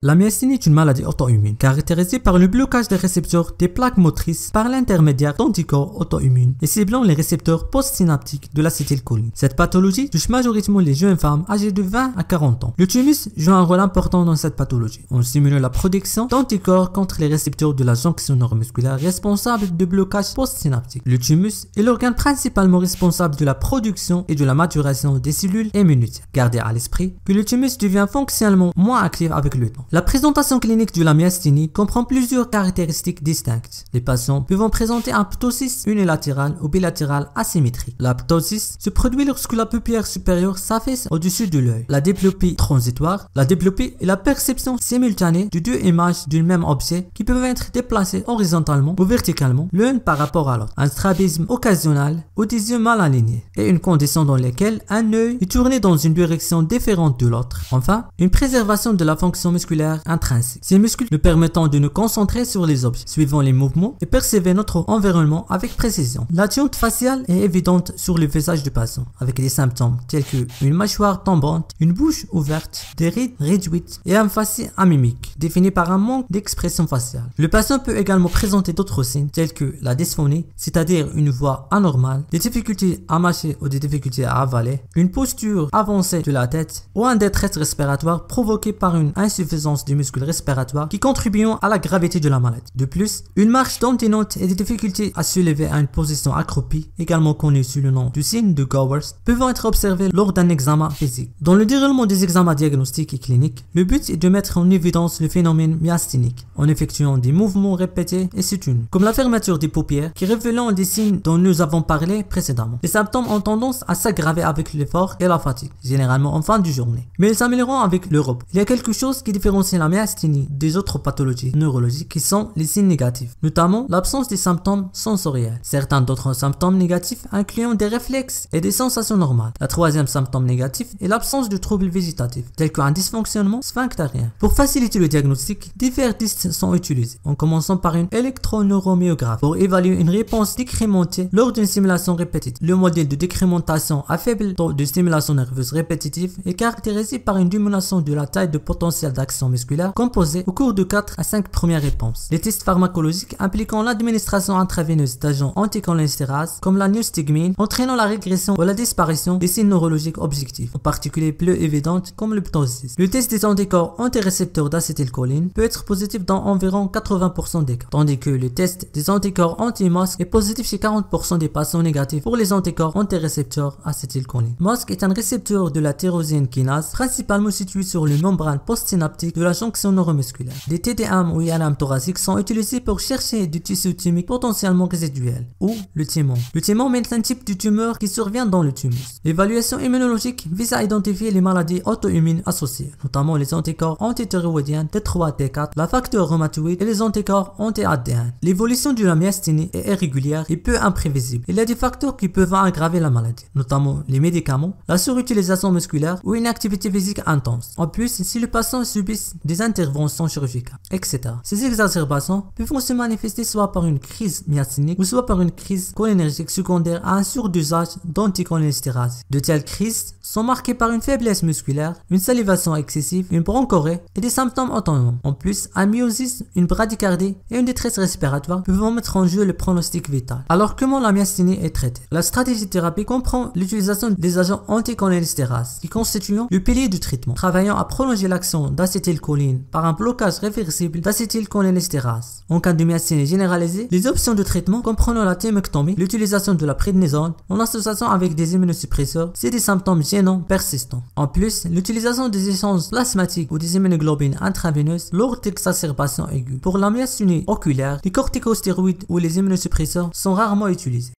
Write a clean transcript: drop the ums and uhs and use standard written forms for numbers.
La myasthénie est une maladie auto-immune caractérisée par le blocage des récepteurs des plaques motrices par l'intermédiaire d'anticorps auto-immunes et ciblant les récepteurs postsynaptiques de l'acétylcholine. Cette pathologie touche majoritairement les jeunes femmes âgées de 20 à 40 ans. Le thymus joue un rôle important dans cette pathologie en stimulant la production d'anticorps contre les récepteurs de la jonction neuromusculaire responsable de blocage postsynaptique. Le thymus est l'organe principalement responsable de la production et de la maturation des cellules immunitaires. Gardez à l'esprit que le thymus devient fonctionnellement moins actif avec le temps. La présentation clinique de la myasthénie comprend plusieurs caractéristiques distinctes. Les patients peuvent présenter un ptosis unilatéral ou bilatéral asymétrique. La ptosis se produit lorsque la paupière supérieure s'affaisse au-dessus de l'œil. La diplopie transitoire. La diplopie est la perception simultanée de deux images d'un même objet qui peuvent être déplacées horizontalement ou verticalement l'une par rapport à l'autre. Un strabisme occasionnel ou des yeux mal alignés est une condition dans laquelle un œil est tourné dans une direction différente de l'autre. Enfin, une préservation de la fonction musculaire intrinsèque. Ces muscles nous permettant de nous concentrer sur les objets, suivant les mouvements et percevoir notre environnement avec précision. L'attitude faciale est évidente sur le visage du patient, avec des symptômes tels que une mâchoire tombante, une bouche ouverte, des rides réduites et un faciès amimique, défini par un manque d'expression faciale. Le patient peut également présenter d'autres signes tels que la dysphonie, c'est-à-dire une voix anormale, des difficultés à mâcher ou des difficultés à avaler, une posture avancée de la tête ou un détresse respiratoire provoquée par une insuffisance des muscles respiratoires qui contribuent à la gravité de la maladie. De plus, une marche dominante et des difficultés à se lever à une position accroupie, également connue sous le nom du signe de Gowers, peuvent être observées lors d'un examen physique. Dans le déroulement des examens diagnostiques et cliniques, le but est de mettre en évidence le phénomène myasthénique en effectuant des mouvements répétés et soutenus, comme la fermeture des paupières qui révélant des signes dont nous avons parlé précédemment. Les symptômes ont tendance à s'aggraver avec l'effort et la fatigue, généralement en fin de journée, mais ils s'amélioreront avec le repos. Il y a quelque chose qui différencie la myasthénie des autres pathologies neurologiques qui sont les signes négatifs, notamment l'absence des symptômes sensoriels. Certains d'autres symptômes négatifs incluant des réflexes et des sensations normales. La troisième symptôme négatif est l'absence de troubles végétatifs, tels qu'un dysfonctionnement sphinctérien. Pour faciliter le diagnostic, divers tests sont utilisés, en commençant par une électroneuromyographie pour évaluer une réponse décrémentée lors d'une stimulation répétitive. Le modèle de décrémentation à faible taux de stimulation nerveuse répétitive est caractérisé par une diminution de la taille de potentiel d'action musculaire composée au cours de 4 à 5 premières réponses. Les tests pharmacologiques impliquant l'administration intraveineuse d'agents anticholinéstérase comme la newstigmine entraînant la régression ou la disparition des signes neurologiques objectifs, en particulier peu évidentes comme le ptosis. Le test des anticorps antirécepteurs d'acétylcholine peut être positif dans environ 80% des cas, tandis que le test des anticorps anti-MOSC est positif chez 40% des patients négatifs pour les anticorps antirécepteurs acétylcholine. MOSC est un récepteur de la tyrosine kinase principalement situé sur le membrane postsynaptique de la jonction neuromusculaire. Des TDM ou IRM thoraciques sont utilisés pour chercher du tissu thymique potentiellement résiduel, ou le thymon. Le thymon est un type de tumeur qui survient dans le thymus. L'évaluation immunologique vise à identifier les maladies auto-immunes associées, notamment les anticorps antithyroïdiens T3 T4, la facteur rhumatoïde et les anticorps anti-ADN. L'évolution de la myasthénie est irrégulière et peu imprévisible. Il y a des facteurs qui peuvent aggraver la maladie, notamment les médicaments, la surutilisation musculaire ou une activité physique intense. En plus, si le patient subit des interventions chirurgicales, etc. Ces exacerbations peuvent se manifester soit par une crise myasthénique ou soit par une crise cholinergique secondaire à un surdosage d'anticholinéstérase. De telles crises sont marquées par une faiblesse musculaire, une salivation excessive, une bronchorrhée et des symptômes autonomes. En plus, un myosis, une bradycardie et une détresse respiratoire peuvent mettre en jeu le pronostic vital. Alors comment la myasthénie est traitée? La stratégie de thérapie comprend l'utilisation des agents anticholinéstérase qui constituent le pilier du traitement, travaillant à prolonger l'action d'acétylcholine par un blocage réversible d'acétylcholinéstérase. En cas de myasthénie généralisée, les options de traitement comprennent la thymectomie, l'utilisation de la prédnisone en association avec des immunosuppresseurs, c'est des symptômes gênants persistants. En plus, l'utilisation des échanges plasmatiques ou des immunoglobulines intraveineuses lors d'exacerbations aiguës. Pour la myasthénie oculaire, les corticostéroïdes ou les immunosuppresseurs sont rarement utilisés.